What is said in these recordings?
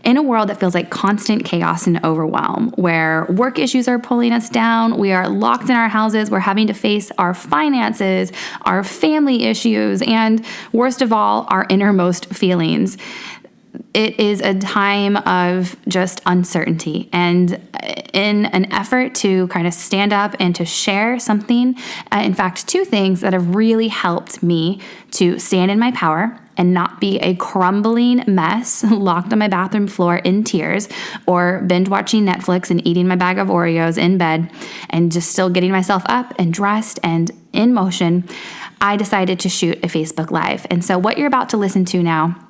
in a world that feels like constant chaos and overwhelm, where work issues are pulling us down, we are locked in our houses, we're having to face our finances, our family issues, and worst of all, our innermost feelings. It is a time of just uncertainty. And in an effort to kind of stand up and to share something, in fact, two things that have really helped me to stand in my power and not be a crumbling mess locked on my bathroom floor in tears, or binge watching Netflix and eating my bag of Oreos in bed and just still getting myself up and dressed and in motion, I decided to shoot a Facebook Live. And so what you're about to listen to now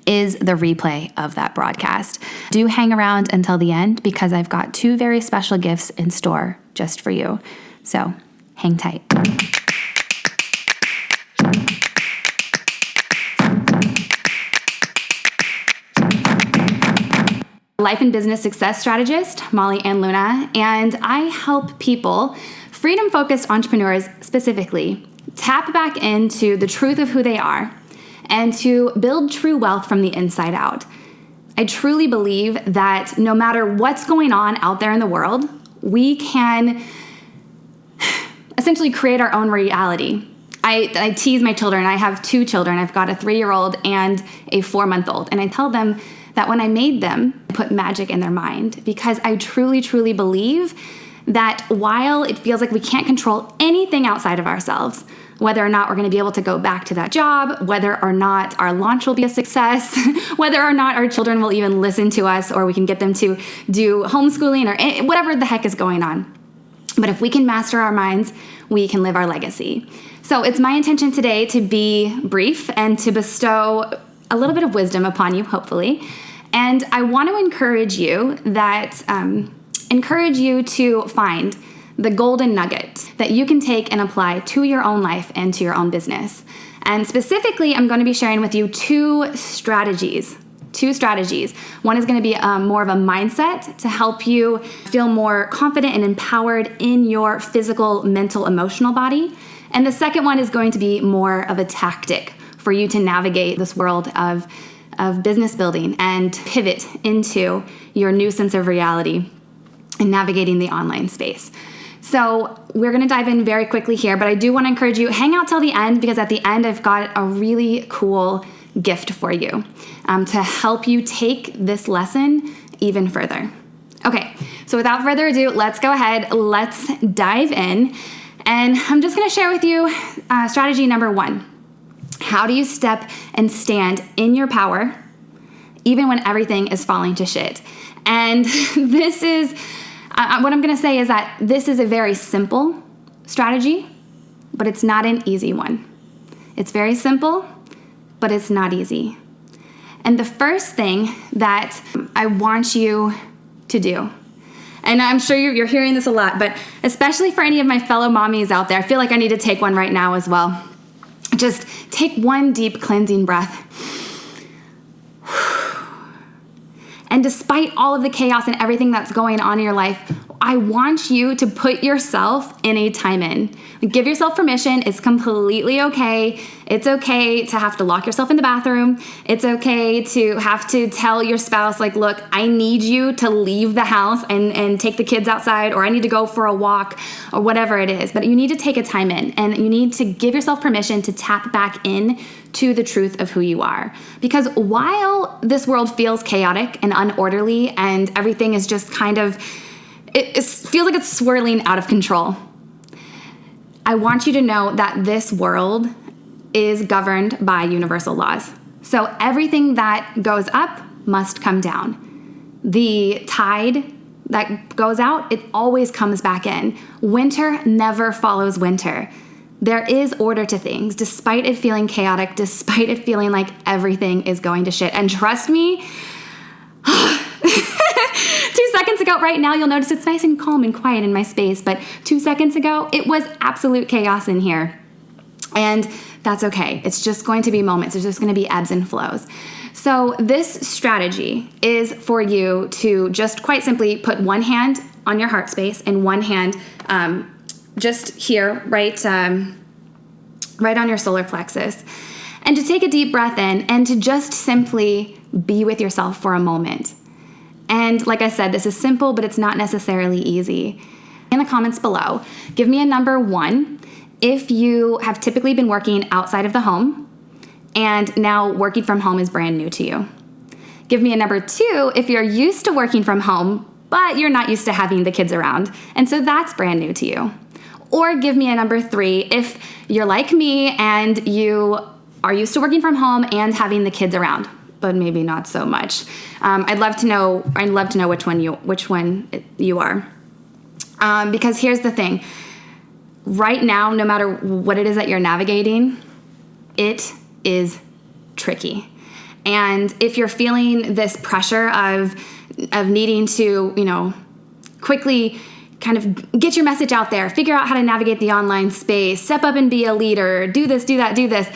is the replay of that broadcast. Do hang around until the end because I've got two very special gifts in store just for you. So hang tight. Life and business success strategist, Molly and Luna, and I help people, freedom-focused entrepreneurs specifically, tap back into the truth of who they are and to build true wealth from the inside out. I truly believe that no matter what's going on out there in the world, we can essentially create our own reality. I tease my children. I have two children. I've got a 3-year-old and a 4-month-old. And I tell them that when I made them, I put magic in their mind, because I truly, truly believe that while it feels like we can't control anything outside of ourselves, whether or not we're going to be able to go back to that job, whether or not our launch will be a success, whether or not our children will even listen to us, or we can get them to do homeschooling or whatever the heck is going on. But if we can master our minds, we can live our legacy. So it's my intention today to be brief and to bestow a little bit of wisdom upon you, hopefully. And I want to encourage you to find the golden nugget that you can take and apply to your own life and to your own business. And specifically, I'm going to be sharing with you two strategies. One is going to be more of a mindset to help you feel more confident and empowered in your physical, mental, emotional body. And the second one is going to be more of a tactic for you to navigate this world of business building and pivot into your new sense of reality and navigating the online space. So we're going to dive in very quickly here, but I do want to encourage you, hang out till the end, because at the end I've got a really cool gift for you to help you take this lesson even further. Okay, so without further ado, let's go ahead, let's dive in. And I'm just going to share with you strategy number 1. How do you step and stand in your power even when everything is falling to shit? And this is... what I'm going to say is that this is a very simple strategy, but it's not an easy one. It's very simple, but it's not easy. And the first thing that I want you to do, and I'm sure you're hearing this a lot, but especially for any of my fellow mommies out there, I feel like I need to take one right now as well. Just take one deep cleansing breath. And despite all of the chaos and everything that's going on in your life, I want you to put yourself in a time in. Give yourself permission. It's completely okay. It's okay to have to lock yourself in the bathroom. It's okay to have to tell your spouse, like, look, I need you to leave the house and take the kids outside, or I need to go for a walk, or whatever it is. But you need to take a time in, and you need to give yourself permission to tap back in to the truth of who you are. Because while this world feels chaotic and unorderly and everything is just kind of, it feels like it's swirling out of control, I want you to know that this world is governed by universal laws. So everything that goes up must come down. The tide that goes out, it always comes back in. Winter never follows winter. There is order to things, despite it feeling chaotic, despite it feeling like everything is going to shit. And trust me, 2 seconds ago, right now, you'll notice it's nice and calm and quiet in my space, but 2 seconds ago, it was absolute chaos in here. And that's okay. It's just going to be moments. There's just going to be ebbs and flows. So this strategy is for you to just quite simply put one hand on your heart space and one hand just here, right on your solar plexus. And to take a deep breath in and to just simply be with yourself for a moment. And like I said, this is simple, but it's not necessarily easy. In the comments below, give me a number 1 if you have typically been working outside of the home and now working from home is brand new to you. Give me a number 2 if you're used to working from home, but you're not used to having the kids around, and so that's brand new to you. Or give me a number 3 if you're like me and you are used to working from home and having the kids around, but maybe not so much. I'd love to know which one you are. Because here's the thing. Right now, no matter what it is that you're navigating, it is tricky. And if you're feeling this pressure of needing to, quickly kind of get your message out there, figure out how to navigate the online space, step up and be a leader, do this, do that, do this.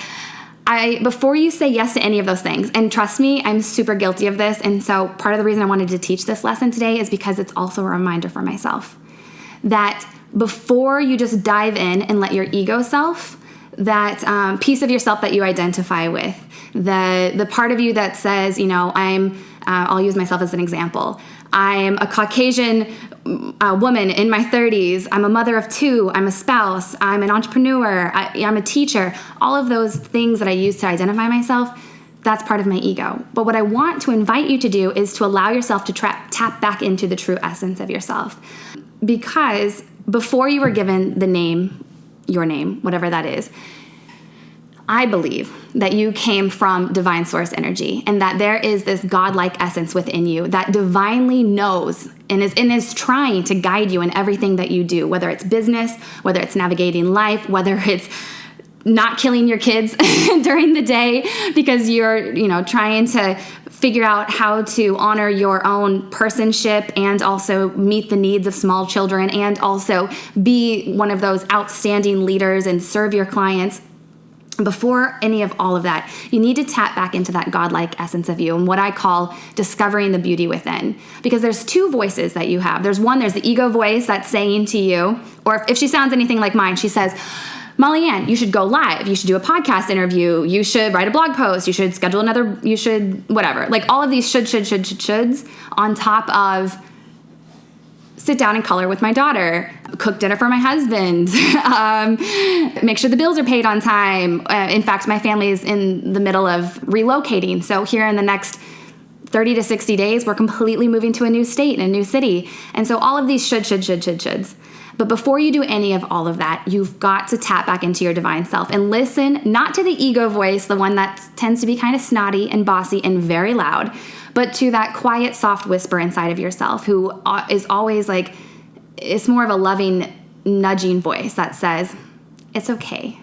Before you say yes to any of those things, and trust me, I'm super guilty of this. And so part of the reason I wanted to teach this lesson today is because it's also a reminder for myself that before you just dive in and let your ego self, that piece of yourself that you identify with, the part of you that says, I'll use myself as an example. I'm a Caucasian woman in my 30s. I'm a mother of 2. I'm a spouse. I'm an entrepreneur. I'm a teacher. All of those things that I use to identify myself, that's part of my ego. But what I want to invite you to do is to allow yourself to tap back into the true essence of yourself. Because before you were given the name, your name, whatever that is, I believe that you came from divine source energy and that there is this godlike essence within you that divinely knows and is trying to guide you in everything that you do, whether it's business, whether it's navigating life, whether it's not killing your kids during the day because you're, trying to figure out how to honor your own personship and also meet the needs of small children and also be one of those outstanding leaders and serve your clients. Before any of all of that, you need to tap back into that godlike essence of you and what I call discovering the beauty within. Because there's 2 voices that you have. There's the ego voice that's saying to you, or if she sounds anything like mine, she says, Molly Ann, you should go live. You should do a podcast interview. You should write a blog post. You should schedule you should whatever. Like all of these shoulds on top of sit down and color with my daughter, cook dinner for my husband, make sure the bills are paid on time. In fact, my family is in the middle of relocating. So here in the next 30 to 60 days, we're completely moving to a new state and a new city. And so all of these shoulds. But before you do any of all of that, you've got to tap back into your divine self and listen, not to the ego voice, the one that tends to be kind of snotty and bossy and very loud, but to that quiet, soft whisper inside of yourself who is always like, it's more of a loving, nudging voice that says, it's okay.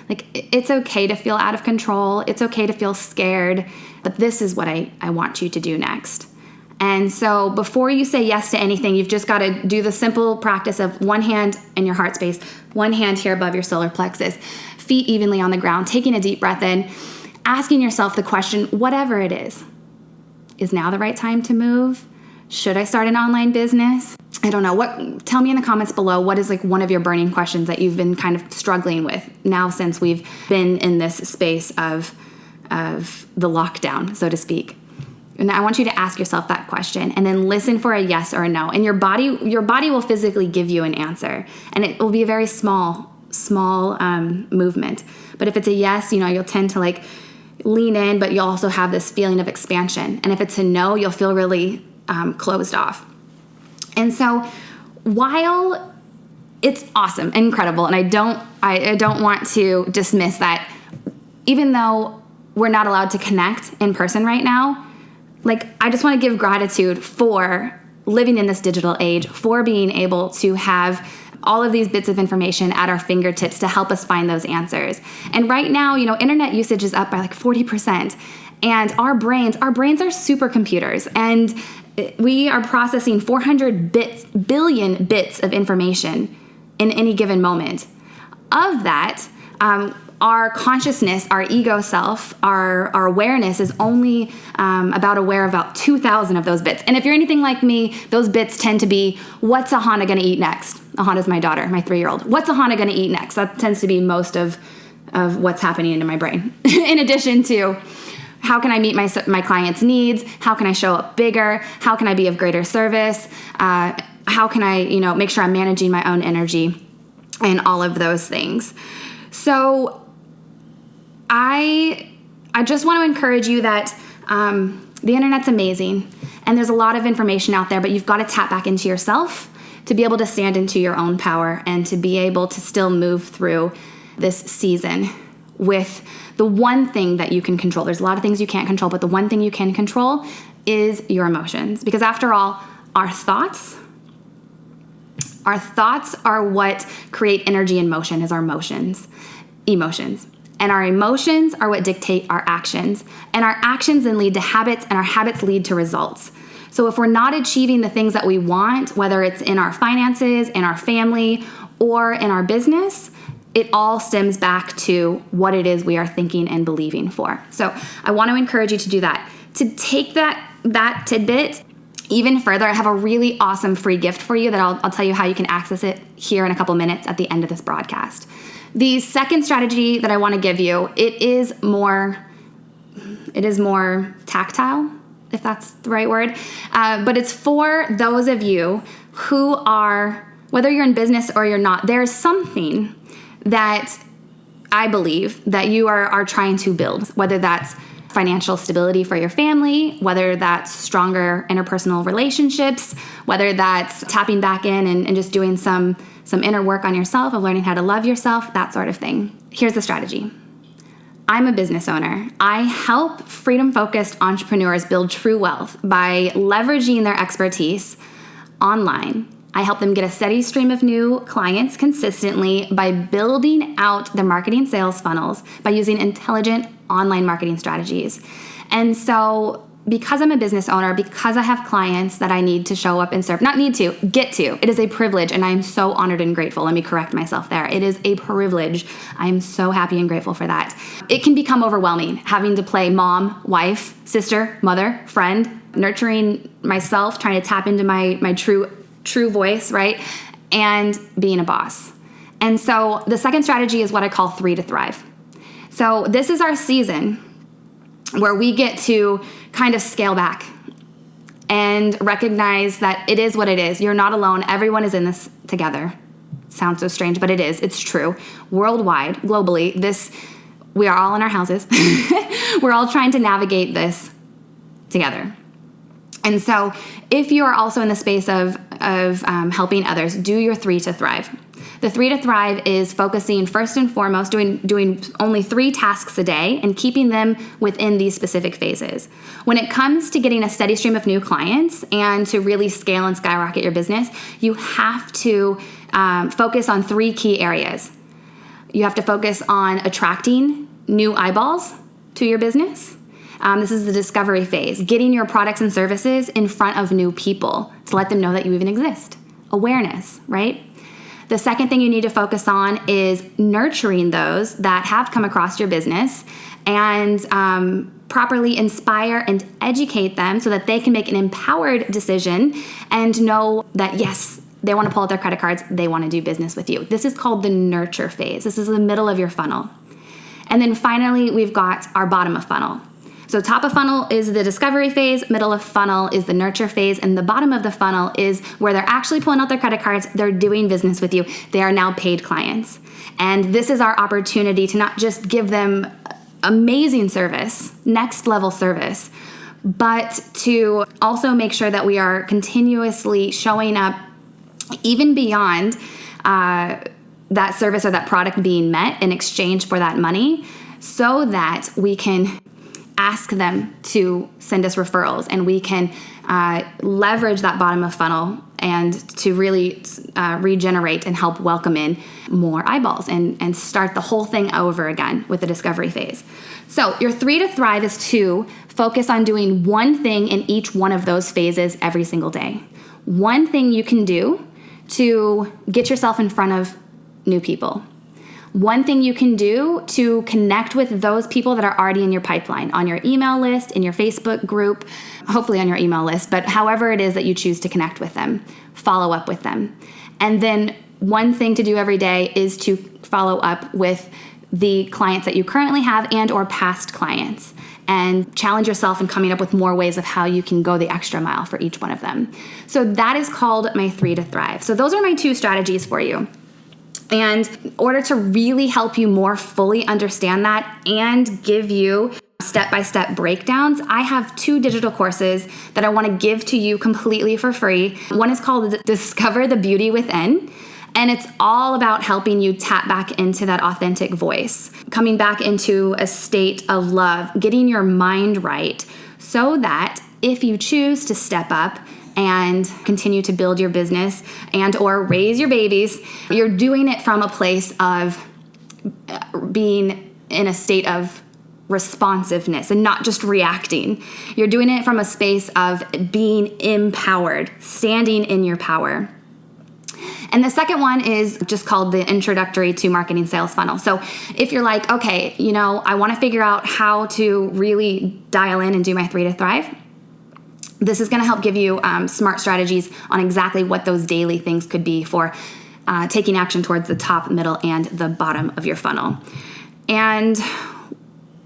Like, it's okay to feel out of control. It's okay to feel scared, but this is what I want you to do next. And so before you say yes to anything, you've just got to do the simple practice of one hand in your heart space, one hand here above your solar plexus, feet evenly on the ground, taking a deep breath in, asking yourself the question, whatever it is now the right time to move? Should I start an online business? I don't know. Tell me in the comments below, what is like one of your burning questions that you've been kind of struggling with now since we've been in this space of the lockdown, so to speak. And I want you to ask yourself that question and then listen for a yes or a no. And your body will physically give you an answer. And it will be a very small movement. But if it's a yes, you'll tend to like lean in, but you'll also have this feeling of expansion. And if it's a no, you'll feel really closed off. And so while it's awesome and incredible, and I don't want to dismiss that, even though we're not allowed to connect in person right now, like, I just want to give gratitude for living in this digital age, for being able to have all of these bits of information at our fingertips to help us find those answers. And right now, internet usage is up by like 40%. And our brains are supercomputers. And we are processing 400 billion bits of information in any given moment. Of that, our consciousness, our ego self, our awareness is only aware of about 2,000 of those bits. And if you're anything like me, those bits tend to be, what's Ahana going to eat next? Ahana's my daughter, my 3-year-old. What's Ahana going to eat next? That tends to be most of of what's happening in my brain. In addition to how can I meet my clients' needs? How can I show up bigger? How can I be of greater service? How can I, make sure I'm managing my own energy and all of those things? So I just want to encourage you that the internet's amazing and there's a lot of information out there, but you've got to tap back into yourself to be able to stand into your own power and to be able to still move through this season with the one thing that you can control. There's a lot of things you can't control, but the one thing you can control is your emotions. Because after all, our thoughts are what create energy and motion as our emotions. And our emotions are what dictate our actions. And our actions then lead to habits, and our habits lead to results. So if we're not achieving the things that we want, whether it's in our finances, in our family, or in our business, it all stems back to what it is we are thinking and believing for. So I want to encourage you to do that. To take that tidbit even further, I have a really awesome free gift for you that I'll tell you how you can access it here in a couple minutes at the end of this broadcast. The second strategy that I want to give you, it is more tactile, if that's the right word, but it's for those of you who are, whether you're in business or you're not, there's something that I believe that you are trying to build, whether that's financial stability for your family, whether that's stronger interpersonal relationships, whether that's tapping back in and just doing some inner work on yourself of learning how to love yourself, that sort of thing. Here's the strategy. I'm a business owner. I help freedom-focused entrepreneurs build true wealth by leveraging their expertise online. I help them get a steady stream of new clients consistently by building out their marketing sales funnels by using intelligent online marketing strategies. And so because I'm a business owner, because I have clients that I need to show up and serve, not need to, get to, it is a privilege, and I am so honored and grateful. Let me correct myself there. It is a privilege. I am so happy and grateful for that. It can become overwhelming having to play mom, wife, sister, mother, friend, nurturing myself, trying to tap into my true voice, right? And being a boss. And so the second strategy is what I call 3 to Thrive. So this is our season where we get to kind of scale back and recognize that it is what it is. You're not alone. Everyone is in this together. Sounds so strange, but it is. It's true. Worldwide, globally, we are all in our houses. We're all trying to navigate this together. And so if you are also in the space of helping others, do your 3 to Thrive. The 3 to Thrive is focusing first and foremost, doing only 3 tasks a day and keeping them within these specific phases. When it comes to getting a steady stream of new clients and to really scale and skyrocket your business, you have to focus on 3 key areas. You have to focus on attracting new eyeballs to your business. This is the discovery phase, getting your products and services in front of new people to let them know that you even exist. Awareness, right? The second thing you need to focus on is nurturing those that have come across your business and properly inspire and educate them so that they can make an empowered decision and know that, yes, they want to pull out their credit cards, they want to do business with you. This is called the nurture phase. This is the middle of your funnel. And then finally, we've got our bottom of funnel. So top of funnel is the discovery phase, middle of funnel is the nurture phase, and the bottom of the funnel is where they're actually pulling out their credit cards, they're doing business with you, they are now paid clients. And this is our opportunity to not just give them amazing service, next level service, but to also make sure that we are continuously showing up even beyond that service or that product being met in exchange for that money so that we can ask them to send us referrals and we can leverage that bottom of funnel and to really regenerate and help welcome in more eyeballs and start the whole thing over again with the discovery phase. So your 3 to Thrive is to focus on doing one thing in each one of those phases every single day. One thing you can do to get yourself in front of new people. One thing you can do to connect with those people that are already in your pipeline, on your email list, in your Facebook group, hopefully on your email list, but however it is that you choose to connect with them, follow up with them. And then one thing to do every day is to follow up with the clients that you currently have and or past clients, and challenge yourself in coming up with more ways of how you can go the extra mile for each one of them. So that is called my 3 to Thrive. So those are my 2 strategies for you. And in order to really help you more fully understand that and give you step-by-step breakdowns, I have 2 digital courses that I want to give to you completely for free. One is called Discover the Beauty Within, and it's all about helping you tap back into that authentic voice, coming back into a state of love, getting your mind right, so that if you choose to step up and continue to build your business and or raise your babies, you're doing it from a place of being in a state of responsiveness and not just reacting. You're doing it from a space of being empowered, standing in your power. And the second one is just called the Introductory to Marketing Sales Funnel. So if you're like, okay, I want to figure out how to really dial in and do my 3 to Thrive, this is going to help give you smart strategies on exactly what those daily things could be for taking action towards the top, middle, and the bottom of your funnel. And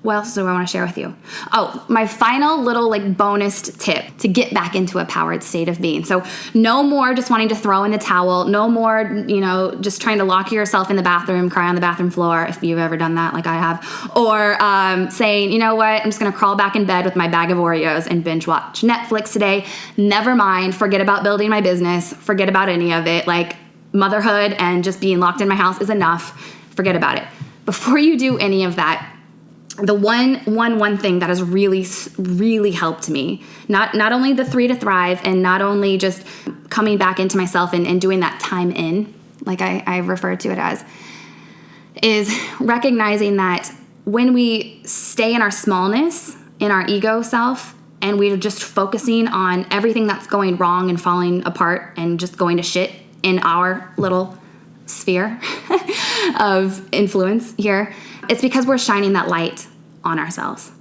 what else do I want to share with you? Oh, my final little bonus tip to get back into a powered state of being. So no more just wanting to throw in the towel. No more, just trying to lock yourself in the bathroom, cry on the bathroom floor if you've ever done that like I have. Or saying, you know what, I'm just going to crawl back in bed with my bag of Oreos and binge watch Netflix today. Never mind. Forget about building my business. Forget about any of it. Motherhood and just being locked in my house is enough. Forget about it. Before you do any of that, the one thing that has really helped me, not only the 3 to Thrive and not only just coming back into myself and doing that time in, like I refer to it as, is recognizing that when we stay in our smallness, in our ego self, and we're just focusing on everything that's going wrong and falling apart and just going to shit in our little sphere of influence here, it's because we're shining that light on ourselves.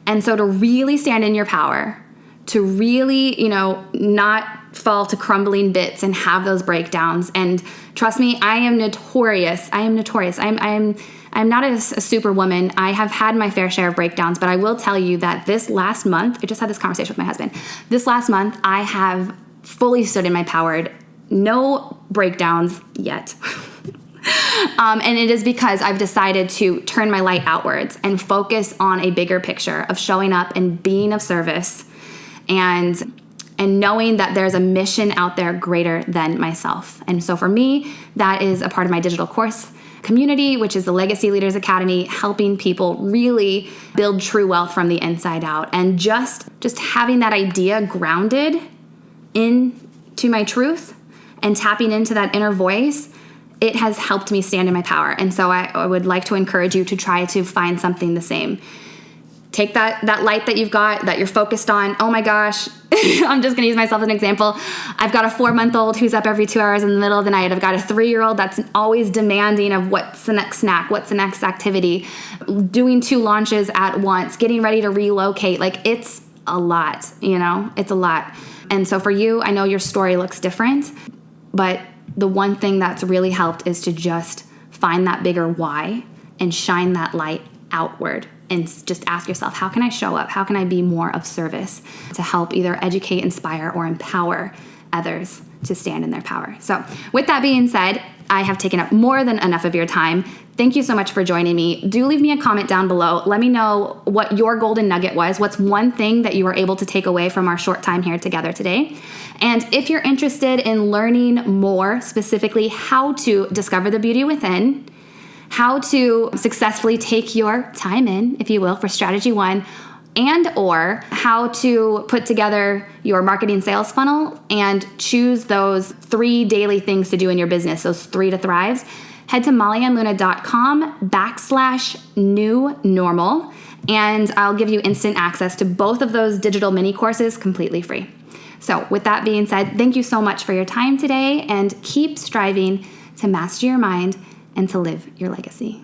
And so to really stand in your power, to really, not fall to crumbling bits and have those breakdowns. And trust me, I am notorious. I'm not a superwoman. I have had my fair share of breakdowns, but I will tell you that this last month, I just had this conversation with my husband. This last month, I have fully stood in my power. No breakdowns yet. And it is because I've decided to turn my light outwards and focus on a bigger picture of showing up and being of service and knowing that there's a mission out there greater than myself. And so for me, that is a part of my digital course community, which is the Legacy Leaders Academy, helping people really build true wealth from the inside out. And just having that idea grounded into my truth and tapping into that inner voice, it has helped me stand in my power. And so I would like to encourage you to try to find something the same. Take that light that you've got, that you're focused on. Oh my gosh, I'm just gonna use myself as an example. I've got a 4-month-old who's up every 2 hours in the middle of the night. I've got a 3-year-old that's always demanding of what's the next snack, what's the next activity, doing 2 launches at once, getting ready to relocate. It's a lot, it's a lot. And so for you, I know your story looks different, but the one thing that's really helped is to just find that bigger why and shine that light outward and just ask yourself, how can I show up? How can I be more of service to help either educate, inspire, or empower others to stand in their power? So with that being said, I have taken up more than enough of your time. Thank you so much for joining me. Do leave me a comment down below. Let me know what your golden nugget was. What's one thing that you were able to take away from our short time here together today? And if you're interested in learning more, specifically how to discover the beauty within, how to successfully take your time in, if you will, for strategy 1, and or how to put together your marketing sales funnel and choose those 3 daily things to do in your business, those 3 to Thrives, head to mollyandluna.com/new normal, and I'll give you instant access to both of those digital mini courses completely free. So with that being said, thank you so much for your time today, and keep striving to master your mind and to live your legacy.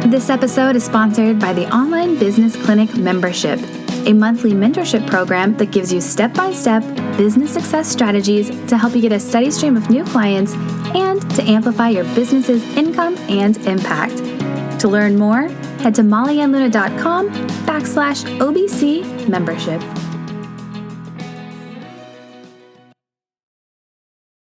This episode is sponsored by the Online Business Clinic Membership, a monthly mentorship program that gives you step-by-step business success strategies to help you get a steady stream of new clients and to amplify your business's income and impact. To learn more, head to mollyandluna.com/OBC membership.